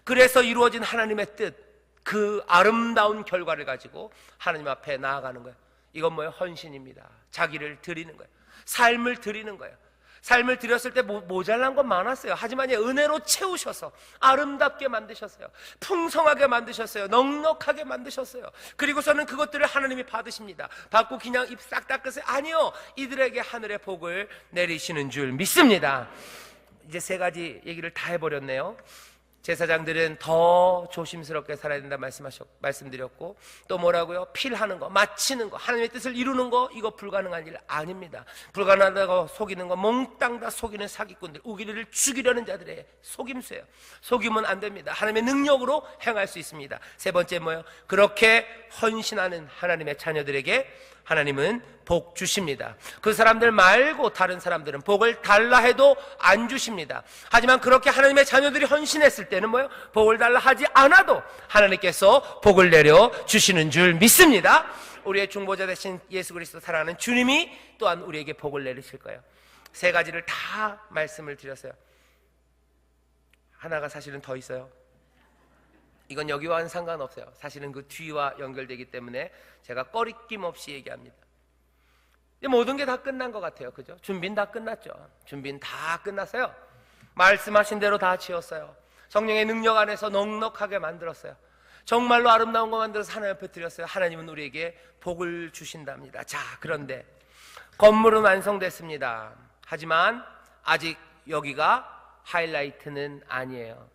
그래서 이루어진 하나님의 뜻, 그 아름다운 결과를 가지고 하나님 앞에 나아가는 거예요. 이건 뭐예요? 헌신입니다. 자기를 드리는 거예요. 삶을 드리는 거예요. 삶을 드렸을 때 모자란 건 많았어요. 하지만 은혜로 채우셔서 아름답게 만드셨어요. 풍성하게 만드셨어요. 넉넉하게 만드셨어요. 그리고서는 그것들을 하나님이 받으십니다. 받고 그냥 입 싹 닦으세요? 아니요, 이들에게 하늘의 복을 내리시는 줄 믿습니다. 이제 세 가지 얘기를 다 해버렸네요. 제사장들은 더 조심스럽게 살아야 된다 말씀드렸고, 또 뭐라고요? 필하는 거, 마치는 거, 하나님의 뜻을 이루는 거, 이거 불가능한 일 아닙니다. 불가능하다고 속이는 거, 몽땅 다 속이는 사기꾼들, 우리를 죽이려는 자들의 속임수예요. 속이면 안 됩니다. 하나님의 능력으로 행할 수 있습니다. 세 번째 뭐예요? 그렇게 헌신하는 하나님의 자녀들에게 하나님은 복 주십니다. 그 사람들 말고 다른 사람들은 복을 달라 해도 안 주십니다. 하지만 그렇게 하나님의 자녀들이 헌신했을 때는 뭐예요? 복을 달라 하지 않아도 하나님께서 복을 내려 주시는 줄 믿습니다. 우리의 중보자 되신 예수 그리스도 사랑하는 주님이 또한 우리에게 복을 내리실 거예요. 세 가지를 다 말씀을 드렸어요. 하나가 사실은 더 있어요. 이건 여기와는 상관없어요. 사실은 그 뒤와 연결되기 때문에 제가 꺼리낌 없이 얘기합니다. 모든 게 다 끝난 것 같아요. 그죠? 준비는 다 끝났죠. 준비는 다 끝났어요. 말씀하신 대로 다 지었어요. 성령의 능력 안에서 넉넉하게 만들었어요. 정말로 아름다운 거 만들어서 하나님 앞에 드렸어요. 하나님은 우리에게 복을 주신답니다. 자, 그런데 건물은 완성됐습니다. 하지만 아직 여기가 하이라이트는 아니에요.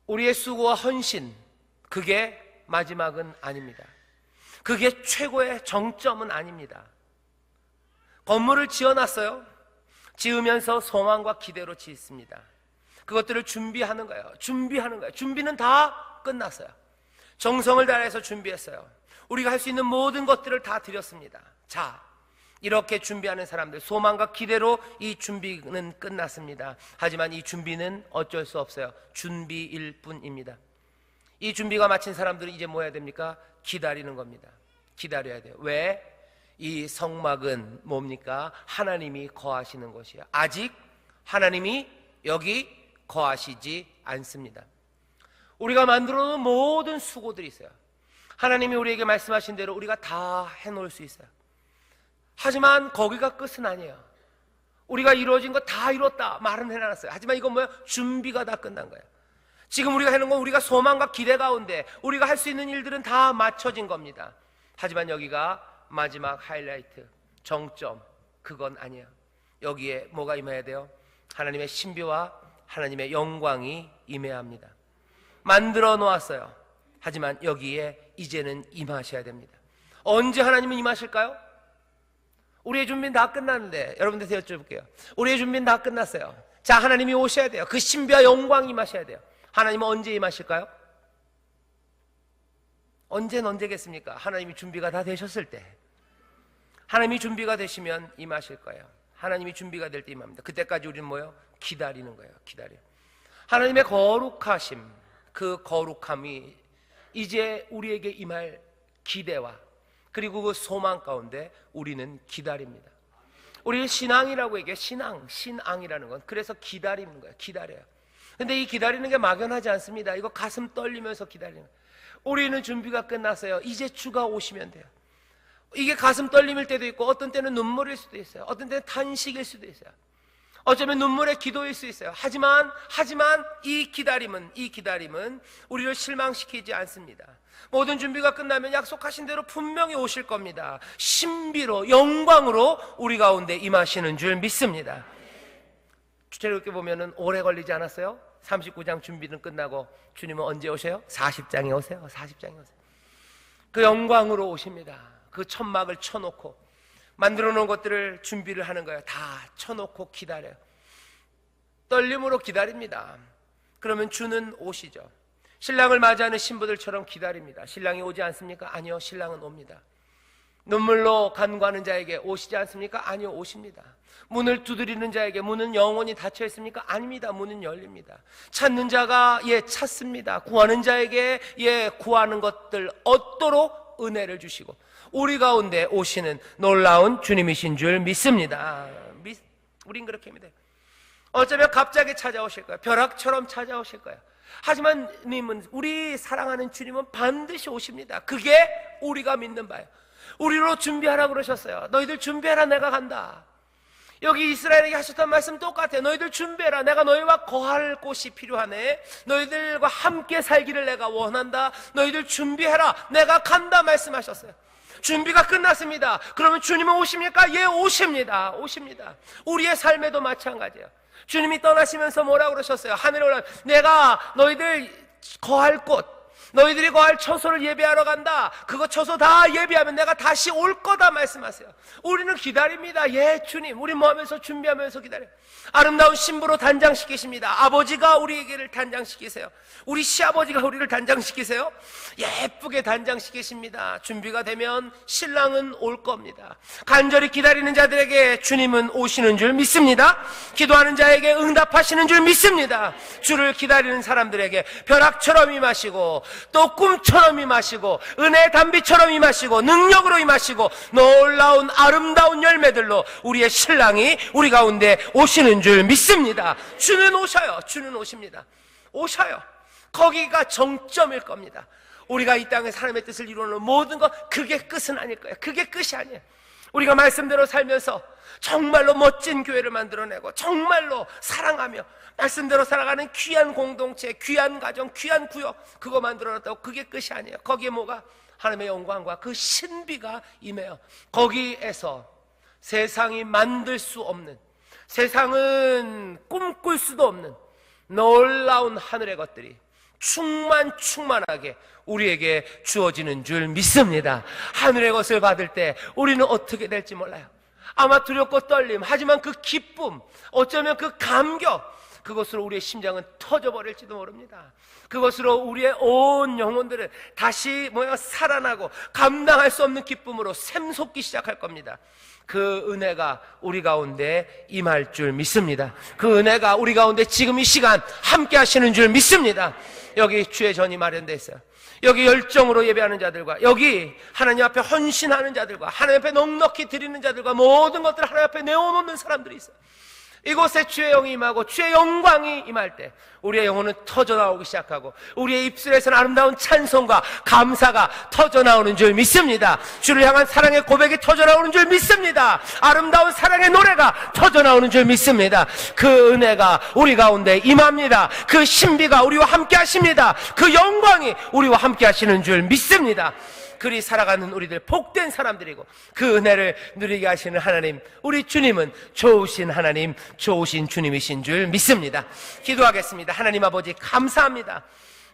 우리의 수고와 헌신, 그게 마지막은 아닙니다. 그게 최고의 정점은 아닙니다. 건물을 지어놨어요. 지으면서 소망과 기대로 짓습니다. 그것들을 준비하는 거예요. 준비는 다 끝났어요. 정성을 다해서 준비했어요. 우리가 할 수 있는 모든 것들을 다 드렸습니다. 자, 이렇게 준비하는 사람들, 소망과 기대로 이 준비는 끝났습니다. 하지만 이 준비는 어쩔 수 없어요. 준비일 뿐입니다. 이 준비가 마친 사람들은 이제 뭐 해야 됩니까? 기다리는 겁니다. 기다려야 돼요. 왜? 이 성막은 뭡니까? 하나님이 거하시는 곳이에요. 아직 하나님이 여기 거하시지 않습니다. 우리가 만들어 놓은 모든 수고들이 있어요. 하나님이 우리에게 말씀하신 대로 우리가 다 해놓을 수 있어요. 하지만 거기가 끝은 아니에요. 우리가 이루어진 거 다 이뤘다 말은 해놨어요. 하지만 이건 뭐예요? 준비가 다 끝난 거예요. 지금 우리가 해놓은 건 우리가 소망과 기대 가운데 우리가 할 수 있는 일들은 다 맞춰진 겁니다. 하지만 여기가 마지막 하이라이트, 정점, 그건 아니에요. 여기에 뭐가 임해야 돼요? 하나님의 신비와 하나님의 영광이 임해야 합니다. 만들어 놓았어요. 하지만 여기에 이제는 임하셔야 됩니다. 언제 하나님은 임하실까요? 우리의 준비는 다 끝났는데, 여러분들한테 여쭤볼게요. 우리의 준비는 다 끝났어요. 자, 하나님이 오셔야 돼요. 그 신비와 영광이 임하셔야 돼요. 하나님은 언제 임하실까요? 언제겠습니까? 하나님이 준비가 다 되셨을 때. 하나님이 준비가 되시면 임하실 거예요. 하나님이 준비가 될 때 임합니다. 그때까지 우리는 뭐예요? 기다리는 거예요. 기다려. 하나님의 거룩하심, 그 거룩함이 이제 우리에게 임할 기대와 그리고 그 소망 가운데 우리는 기다립니다. 우리 신앙이라고 얘기해. 신앙이라는 건 그래서 기다리는 거예요. 기다려요. 근데 이 기다리는 게 막연하지 않습니다. 이거 가슴 떨리면서 기다리는 거예요. 우리는 준비가 끝났어요. 이제 주가 오시면 돼요. 이게 가슴 떨림일 때도 있고, 어떤 때는 눈물일 수도 있어요. 어떤 때는 탄식일 수도 있어요. 어쩌면 눈물의 기도일 수 있어요. 하지만 이 기다림은 우리를 실망시키지 않습니다. 모든 준비가 끝나면 약속하신 대로 분명히 오실 겁니다. 신비로, 영광으로 우리 가운데 임하시는 줄 믿습니다. 출애굽기 보면은 오래 걸리지 않았어요? 39장 준비는 끝나고 주님은 언제 오셔요? 40장에 오세요. 40장에 오세요. 그 영광으로 오십니다. 그 천막을 쳐놓고 만들어 놓은 것들을 준비를 하는 거예요. 다 쳐놓고 기다려요. 떨림으로 기다립니다. 그러면 주는 오시죠. 신랑을 맞이하는 신부들처럼 기다립니다. 신랑이 오지 않습니까? 아니요, 신랑은 옵니다. 눈물로 간구하는 자에게 오시지 않습니까? 아니요, 오십니다. 문을 두드리는 자에게 문은 영원히 닫혀 있습니까? 아닙니다. 문은 열립니다. 찾는 자가 찾습니다. 구하는 자에게 구하는 것들 얻도록 은혜를 주시고 우리 가운데 오시는 놀라운 주님이신 줄 믿습니다. 우린 그렇게 믿어요. 어쩌면 갑자기 찾아오실 거예요. 벼락처럼 찾아오실 거예요. 하지만 님은, 우리 사랑하는 주님은 반드시 오십니다. 그게 우리가 믿는 바예요. 우리로 준비하라 그러셨어요. 너희들 준비해라, 내가 간다. 여기 이스라엘에게 하셨던 말씀 똑같아요. 너희들 준비해라, 내가 너희와 거할 곳이 필요하네. 너희들과 함께 살기를 내가 원한다. 너희들 준비해라, 내가 간다 말씀하셨어요. 준비가 끝났습니다. 그러면 주님은 오십니까? 예, 오십니다. 오십니다. 우리의 삶에도 마찬가지예요. 주님이 떠나시면서 뭐라고 그러셨어요? 하늘에 올라 내가 너희들 거할 곳, 너희들이 거할 처소를 예배하러 간다. 그거 처소 다 예배하면 내가 다시 올 거다 말씀하세요. 우리는 기다립니다. 예, 주님. 우리 뭐 하면서 준비하면서 기다려요. 아름다운 신부로 단장시키십니다. 아버지가 우리에게를 단장시키세요. 우리 시아버지가 우리를 단장시키세요. 예쁘게 단장시키십니다. 준비가 되면 신랑은 올 겁니다. 간절히 기다리는 자들에게 주님은 오시는 줄 믿습니다. 기도하는 자에게 응답하시는 줄 믿습니다. 주를 기다리는 사람들에게 벼락처럼 임하시고 또 꿈처럼 임하시고 은혜의 단비처럼 임하시고 능력으로 임하시고 놀라운 아름다운 열매들로 우리의 신랑이 우리 가운데 오시는 줄 믿습니다. 주는 오셔요. 주는 오십니다. 오셔요. 거기가 정점일 겁니다. 우리가 이 땅에 하나님의 뜻을 이루는 모든 것, 그게 끝은 아닐 거예요. 그게 끝이 아니에요. 우리가 말씀대로 살면서 정말로 멋진 교회를 만들어내고 정말로 사랑하며 말씀대로 살아가는 귀한 공동체, 귀한 가정, 귀한 구역, 그거 만들어놨다고 그게 끝이 아니에요. 거기에 뭐가? 하나님의 영광과 그 신비가 임해요. 거기에서 세상이 만들 수 없는, 세상은 꿈꿀 수도 없는 놀라운 하늘의 것들이 충만하게 우리에게 주어지는 줄 믿습니다. 하늘의 것을 받을 때 우리는 어떻게 될지 몰라요. 아마 두렵고 떨림, 하지만 그 기쁨, 어쩌면 그 감격, 그것으로 우리의 심장은 터져버릴지도 모릅니다. 그것으로 우리의 온 영혼들은 다시 살아나고 감당할 수 없는 기쁨으로 샘솟기 시작할 겁니다. 그 은혜가 우리 가운데 임할 줄 믿습니다. 그 은혜가 우리 가운데 지금 이 시간 함께 하시는 줄 믿습니다. 여기 주의 전이 마련되어 있어요. 여기 열정으로 예배하는 자들과, 여기 하나님 앞에 헌신하는 자들과, 하나님 앞에 넉넉히 드리는 자들과, 모든 것들을 하나님 앞에 내어놓는 사람들이 있어요. 이곳에 주의 영이 임하고 주의 영광이 임할 때 우리의 영혼은 터져나오기 시작하고 우리의 입술에서는 아름다운 찬송과 감사가 터져나오는 줄 믿습니다. 주를 향한 사랑의 고백이 터져나오는 줄 믿습니다. 아름다운 사랑의 노래가 터져나오는 줄 믿습니다. 그 은혜가 우리 가운데 임합니다. 그 신비가 우리와 함께 하십니다. 그 영광이 우리와 함께 하시는 줄 믿습니다. 그리 살아가는 우리들 복된 사람들이고 그 은혜를 누리게 하시는 하나님, 우리 주님은 좋으신 하나님, 좋으신 주님이신 줄 믿습니다. 기도하겠습니다. 하나님 아버지 감사합니다.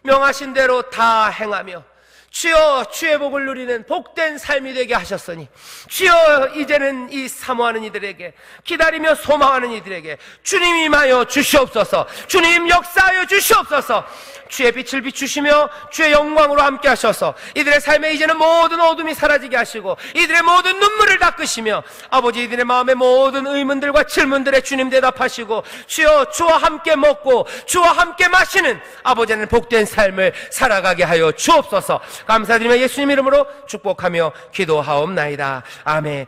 명하신 대로 다 행하며 주여 주의 복을 누리는 복된 삶이 되게 하셨으니 주여 이제는 이 사모하는 이들에게, 기다리며 소망하는 이들에게 주님 임하여 주시옵소서. 주님 역사하여 주시옵소서. 주의 빛을 비추시며 주의 영광으로 함께 하셔서 이들의 삶에 이제는 모든 어둠이 사라지게 하시고 이들의 모든 눈물을 닦으시며 아버지 이들의 마음의 모든 의문들과 질문들에 주님 대답하시고 주여 주와 함께 먹고 주와 함께 마시는 아버지는 복된 삶을 살아가게 하여 주옵소서. 감사드리며 예수님 이름으로 축복하며 기도하옵나이다. 아멘.